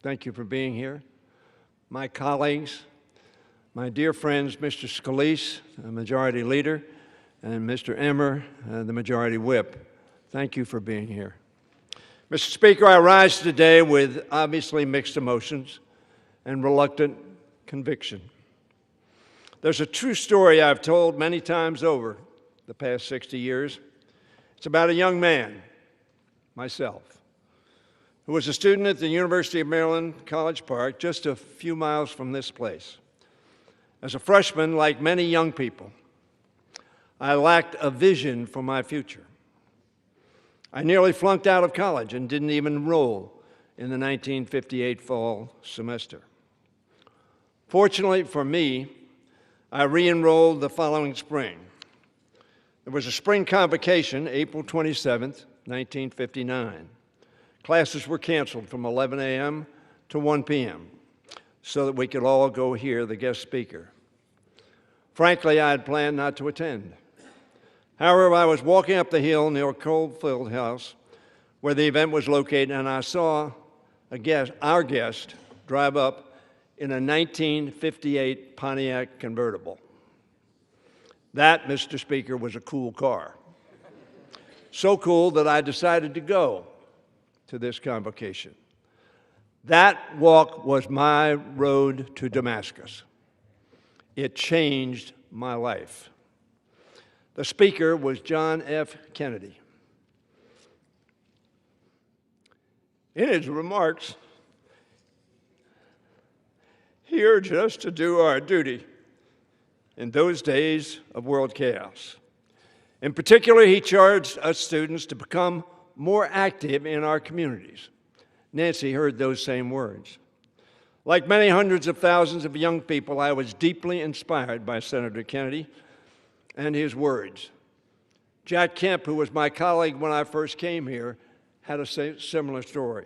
thank you for being here. My colleagues, my dear friends, Mr. Scalise, the Majority Leader, and Mr. Emmer, the Majority Whip, thank you for being here. Mr. Speaker, I rise today with obviously mixed emotions and reluctant conviction. There's a true story I've told many times over the past 60 years. It's about a young man, myself, who was a student at the University of Maryland, College Park, just a few miles from this place. As a freshman, like many young people, I lacked a vision for my future. I nearly flunked out of college and didn't even enroll in the 1958 fall semester. Fortunately for me, I re-enrolled the following spring. There was a spring convocation, April 27th, 1959. Classes were canceled from 11 a.m. to 1 p.m. so that we could all go hear the guest speaker. Frankly, I had planned not to attend. However, I was walking up the hill near Coldfield House, where the event was located, and I saw our guest drive up in a 1958 Pontiac convertible. That, Mr. Speaker, was a cool car. So cool that I decided to go to this convocation. That walk was my road to Damascus. It changed my life. The speaker was John F. Kennedy. In his remarks, he urged us to do our duty in those days of world chaos. In particular, he charged us students to become more active in our communities. Nancy heard those same words. Like many hundreds of thousands of young people, I was deeply inspired by Senator Kennedy and his words. Jack Kemp, who was my colleague when I first came here, had a similar story.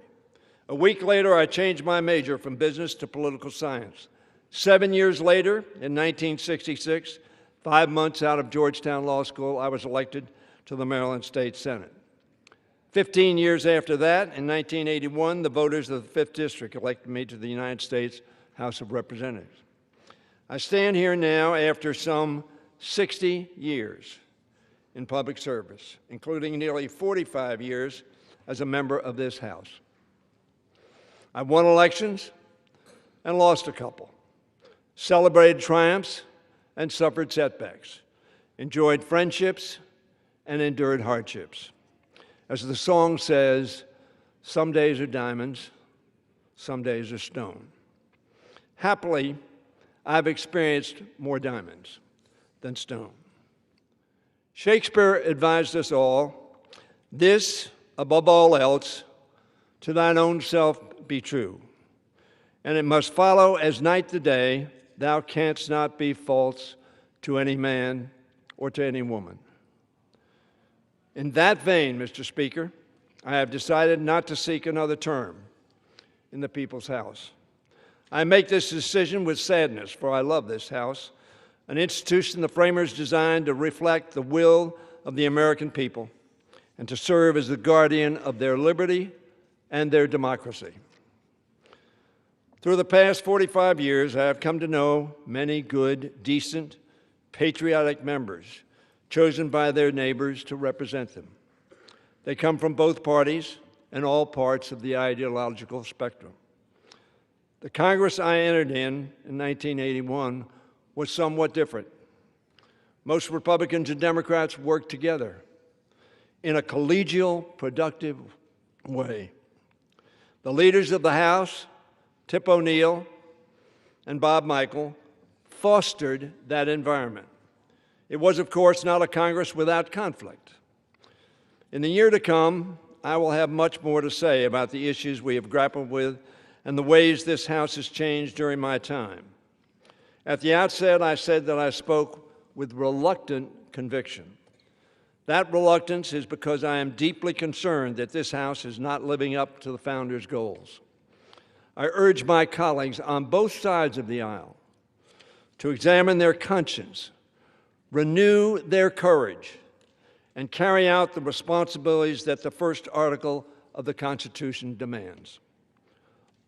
A week later, I changed my major from business to political science. 7 years later, in 1966, 5 months out of Georgetown Law School, I was elected to the Maryland State Senate. 15 years after that, in 1981, the voters of the 5th District elected me to the United States House of Representatives. I stand here now after some 60 years in public service, including nearly 45 years as a member of this House. I won elections and lost a couple, celebrated triumphs and suffered setbacks, enjoyed friendships and endured hardships. As the song says, some days are diamonds, some days are stone. Happily, I've experienced more diamonds than stone. Shakespeare advised us all, this, above all else, to thine own self be true. And it must follow as night the day, thou canst not be false to any man or to any woman. In that vein, Mr. Speaker, I have decided not to seek another term in the People's House. I make this decision with sadness, for I love this House, an institution the framers designed to reflect the will of the American people and to serve as the guardian of their liberty and their democracy. Through the past 45 years, I have come to know many good, decent, patriotic members chosen by their neighbors to represent them. They come from both parties and all parts of the ideological spectrum. The Congress I entered in 1981 was somewhat different. Most Republicans and Democrats worked together in a collegial, productive way. The leaders of the House, Tip O'Neill and Bob Michel, fostered that environment. It was, of course, not a Congress without conflict. In the year to come, I will have much more to say about the issues we have grappled with and the ways this House has changed during my time. At the outset, I said that I spoke with reluctant conviction. That reluctance is because I am deeply concerned that this House is not living up to the Founders' goals. I urge my colleagues on both sides of the aisle to examine their conscience, renew their courage, and carry out the responsibilities that the first article of the Constitution demands.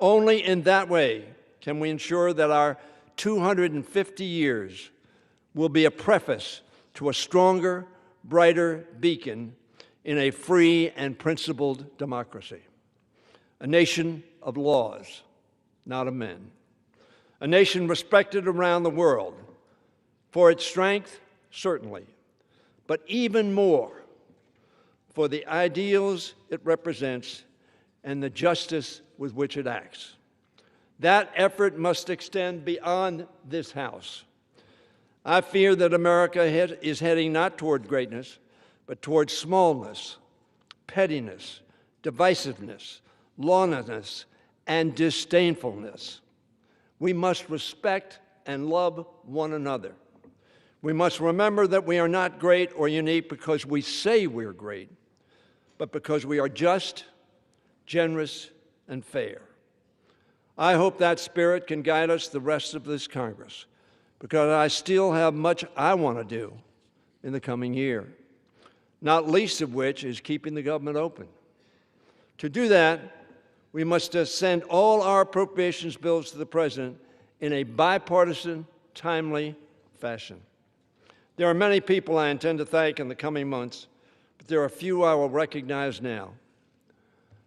Only in that way can we ensure that our 250 years will be a preface to a stronger, brighter beacon in a free and principled democracy. A nation of laws, not of men. A nation respected around the world for its strength, certainly, but even more for the ideals it represents and the justice with which it acts. That effort must extend beyond this House. I fear that America is heading not toward greatness, but toward smallness, pettiness, divisiveness, lawlessness, and disdainfulness. We must respect and love one another. We must remember that we are not great or unique because we say we're great, but because we are just, generous, and fair. I hope that spirit can guide us the rest of this Congress, because I still have much I want to do in the coming year, not least of which is keeping the government open. To do that, we must send all our appropriations bills to the President in a bipartisan, timely fashion. There are many people I intend to thank in the coming months, but there are a few I will recognize now.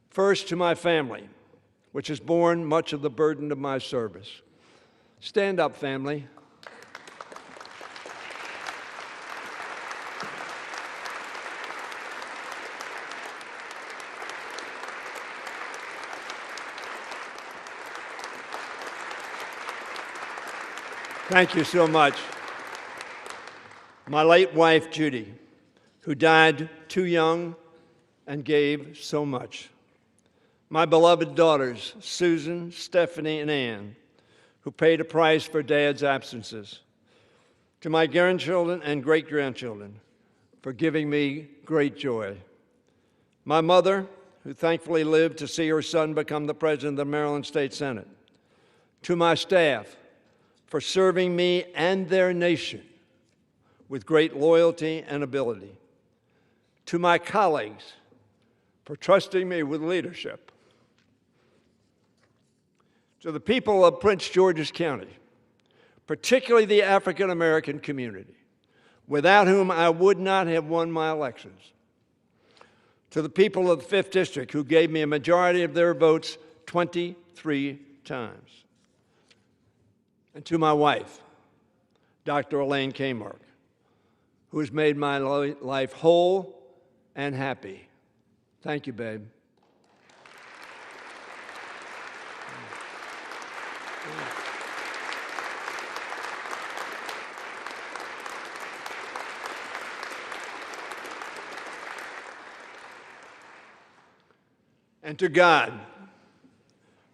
First, to my family, which has borne much of the burden of my service. Stand up, family. Thank you so much. My late wife, Judy, who died too young and gave so much. My beloved daughters, Susan, Stephanie, and Ann, who paid a price for Dad's absences. To my grandchildren and great-grandchildren, for giving me great joy. My mother, who thankfully lived to see her son become the president of the Maryland State Senate. To my staff, for serving me and their nation with great loyalty and ability. To my colleagues, for trusting me with leadership. To the people of Prince George's County, particularly the African American community, without whom I would not have won my elections. To the people of the 5th District, who gave me a majority of their votes 23 times. And to my wife, Dr. Elaine Kmark, who has made my life whole and happy. Thank you, babe. And to God,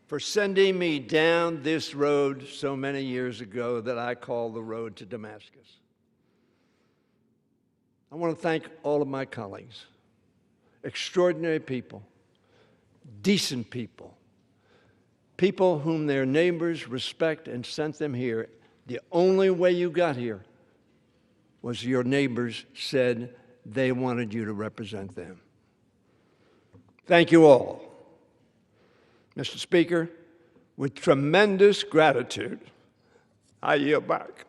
for sending me down this road so many years ago that I call the road to Damascus. I want to thank all of my colleagues, extraordinary people, decent people, people whom their neighbors respect and sent them here. The only way you got here was your neighbors said they wanted you to represent them. Thank you all. Mr. Speaker, with tremendous gratitude, I yield back.